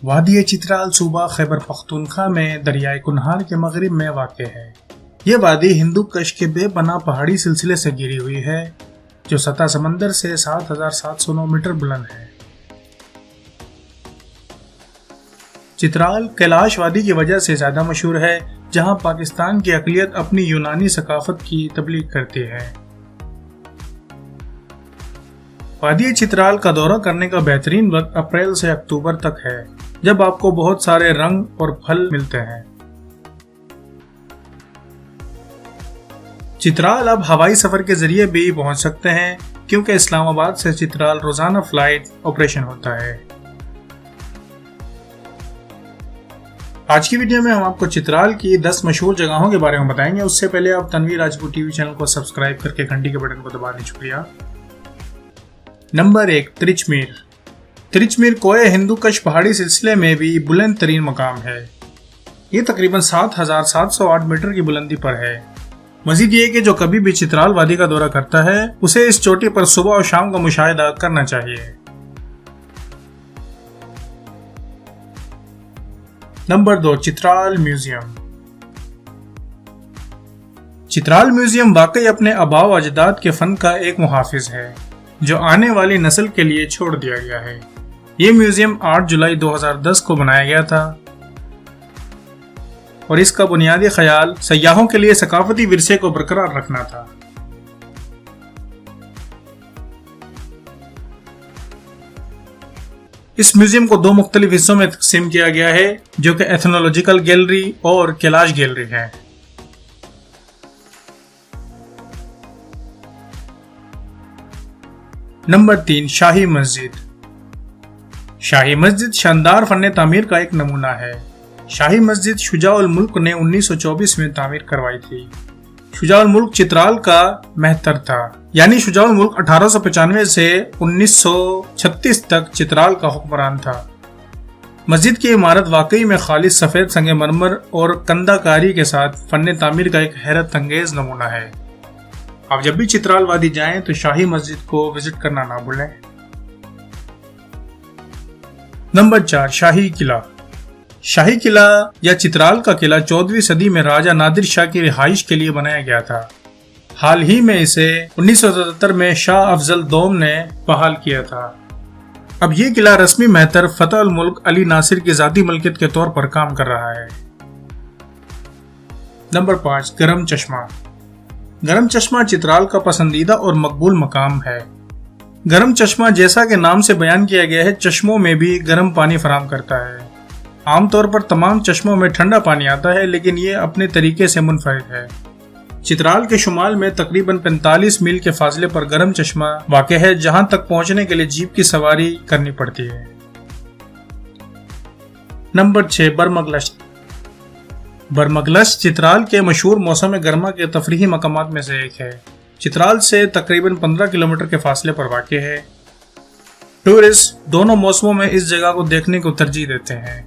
وادی چترال صوبہ خیبر پختونخوا میں دریائے کنہار کے مغرب میں واقع ہے۔ یہ وادی ہندو کش کے بے پناہ پہاڑی سلسلے سے گھری ہوئی ہے جو سطح سمندر سے 7709 میٹر بلند ہے۔ چترال کیلاش وادی کی وجہ سے زیادہ مشہور ہے، جہاں پاکستان کی اقلیت اپنی یونانی ثقافت کی تبلیغ کرتی ہے۔ وادی چترال کا دورہ کرنے کا بہترین وقت اپریل سے اکتوبر تک ہے، جب آپ کو بہت سارے رنگ اور پھل ملتے ہیں۔ چترال اب ہوائی سفر کے ذریعے بھی پہنچ سکتے ہیں، کیونکہ اسلام آباد سے چترال روزانہ فلائٹ آپریشن ہوتا ہے۔ آج کی ویڈیو میں ہم آپ کو چترال کی 10 مشہور جگہوں کے بارے میں بتائیں گے۔ اس سے پہلے آپ Tanveer Rajput T V channel کو سبسکرائب کر کے گھنٹی کے بٹن کو دبا دیں، شکریہ۔ نمبر 1، ترچمیر۔ ترچمیر کوہ ہندو کش پہاڑی سلسلے میں بھی بلند ترین مقام ہے۔ یہ تقریباً 7708 میٹر کی بلندی پر ہے۔ مزید یہ کہ جو کبھی بھی چترال وادی کا دورہ کرتا ہے اسے اس چوٹی پر صبح اور شام کا مشاہدہ کرنا چاہیے۔ Number 2، Chitral museum. Chitral museum واقعی اپنے آباء و اجداد کے فن کا ایک محافظ ہے جو آنے والی نسل کے لیے چھوڑ دیا گیا ہے۔ یہ میوزیم 8 جولائی 2010 کو بنایا گیا تھا اور اس کا بنیادی خیال سیاحوں کے لیے ثقافتی ورثے کو برقرار رکھنا تھا۔ اس میوزیم کو 2 مختلف حصوں میں تقسیم کیا گیا ہے، جو کہ ایتھنولوجیکل گیلری اور کیلاش گیلری ہے۔ نمبر 3، شاہی مسجد۔ شاہی مسجد شاندار فن تعمیر کا ایک نمونہ ہے۔ شاہی مسجد شجاع الملک نے 1924 میں تعمیر کروائی تھی۔ شجاع الملک چترال کا مہتر تھا، یعنی شجاع الملک 1895 سے 1936 تک چترال کا حکمران تھا۔ مسجد کی عمارت واقعی میں خالص سفید سنگ مرمر اور کندہ کاری کے ساتھ فن تعمیر کا ایک حیرت انگیز نمونہ ہے۔ آپ جب بھی چترال وادی جائیں تو شاہی مسجد کو وزٹ کرنا نہ بھولیں۔ نمبر 4، شاہی قلعہ۔ شاہی قلعہ یا چترال کا قلعہ 14ویں صدی میں راجہ نادر شاہ کی رہائش کے لیے بنایا گیا تھا۔ حال ہی میں اسے 1977 میں شاہ افضل دوم نے بحال کیا تھا۔ اب یہ قلعہ رسمی مہتر فتح الملک علی ناصر کی ذاتی ملکیت کے طور پر کام کر رہا ہے۔ نمبر 5، گرم چشمہ۔ گرم چشمہ چترال کا پسندیدہ اور مقبول مقام ہے۔ گرم چشمہ جیسا کہ نام سے بیان کیا گیا ہے، چشموں میں بھی گرم پانی فراہم کرتا ہے۔ عام طور پر تمام چشموں میں ٹھنڈا پانی آتا ہے، لیکن یہ اپنے طریقے سے منفرد ہے۔ چترال کے شمال میں تقریباً 45 میل کے فاصلے پر گرم چشمہ واقع ہے، جہاں تک پہنچنے کے لیے جیپ کی سواری کرنی پڑتی ہے۔ نمبر 6، برمگلش۔ برمگلش چترال کے مشہور موسم گرما کے تفریحی مقامات میں سے ایک ہے۔ چترال سے تقریباً 15 کلومیٹر کے فاصلے پر واقع ہے۔ ٹورسٹ دونوں موسموں میں اس جگہ کو دیکھنے کو ترجیح دیتے ہیں۔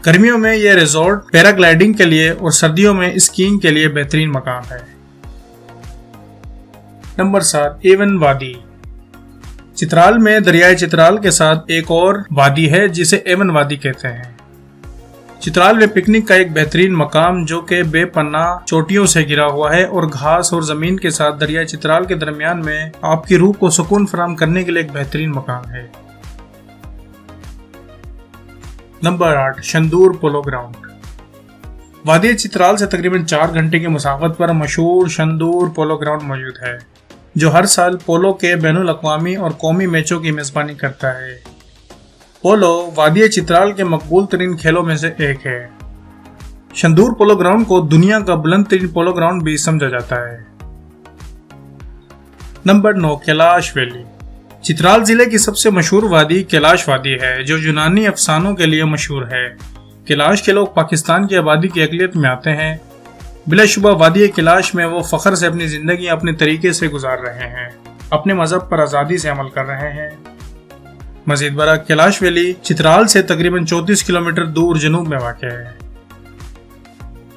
گرمیوں میں یہ ریزورٹ پیرا گلائیڈنگ کے لیے اور سردیوں میں اسکیئنگ کے لیے بہترین مقام ہے۔ نمبر 7، ایون وادی۔ چترال میں دریائے چترال کے ساتھ ایک اور وادی ہے جسے ایون وادی کہتے ہیں۔ چترال میں پکنک کا ایک بہترین مقام جو کہ بے پناہ چوٹیوں سے گھرا ہوا ہے اور گھاس اور زمین کے ساتھ دریائے چترال کے درمیان میں آپ کی روح کو سکون فراہم کرنے کے لیے ایک بہترین مقام ہے۔ Number 8، Shandur polo ground. وادی چترال سے تقریباً 4 گھنٹے کی مسافت پر مشہور شندور پولو گراؤنڈ موجود ہے، جو ہر سال پولو کے بین الاقوامی اور قومی میچوں کی میزبانی کرتا ہے۔ پولو وادی چترال کے مقبول ترین کھیلوں میں سے ایک ہے۔ شندور پولو گراؤنڈ کو دنیا کا بلند ترین پولو گراؤنڈ بھی سمجھا جاتا ہے۔ Number 9، Kailash valley. چترال ضلع کی سب سے مشہور وادی کیلاش وادی ہے، جو یونانی افسانوں کے لیے مشہور ہے۔ کیلاش کے لوگ پاکستان کی آبادی کی اقلیت میں آتے ہیں۔ بلا شبہ وادی کیلاش میں وہ فخر سے اپنی زندگی اپنے طریقے سے گزار رہے ہیں، اپنے مذہب پر آزادی سے عمل کر رہے ہیں۔ مزید برآں کیلاش ویلی چترال سے تقریباً 34 کلومیٹر دور جنوب میں واقع ہے۔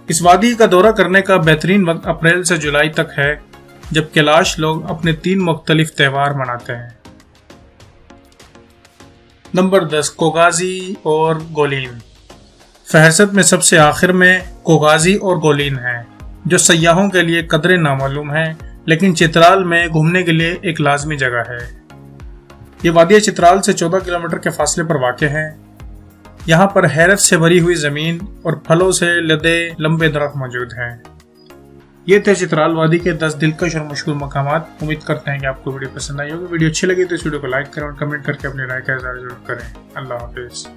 اس وادی کا دورہ کرنے کا بہترین وقت اپریل سے جولائی تک ہے، جب کیلاش لوگ اپنے 3 مختلف تہوار مناتے ہیں۔ نمبر 10 کوغازی اور گولین۔ فہرست میں سب سے آخر میں کوغازی اور گولین ہیں، جو سیاحوں کے لیے قدرے نامعلوم ہیں لیکن چترال میں گھومنے کے لیے ایک لازمی جگہ ہے۔ یہ وادی چترال سے 14 کلومیٹر کے فاصلے پر واقع ہے۔ یہاں پر حیرت سے بھری ہوئی زمین اور پھلوں سے لدے لمبے درخت موجود ہیں۔ یہ تھے چترال وادی کے 10 دلکش اور مشہور مقامات۔ امید کرتے ہیں کہ آپ کو ویڈیو پسند آئی ہوگی۔ ویڈیو اچھی لگی تو اس ویڈیو کو لائک کریں اور کمنٹ کر کے اپنی رائے کا اظہار ضرور کریں۔ اللہ حافظ۔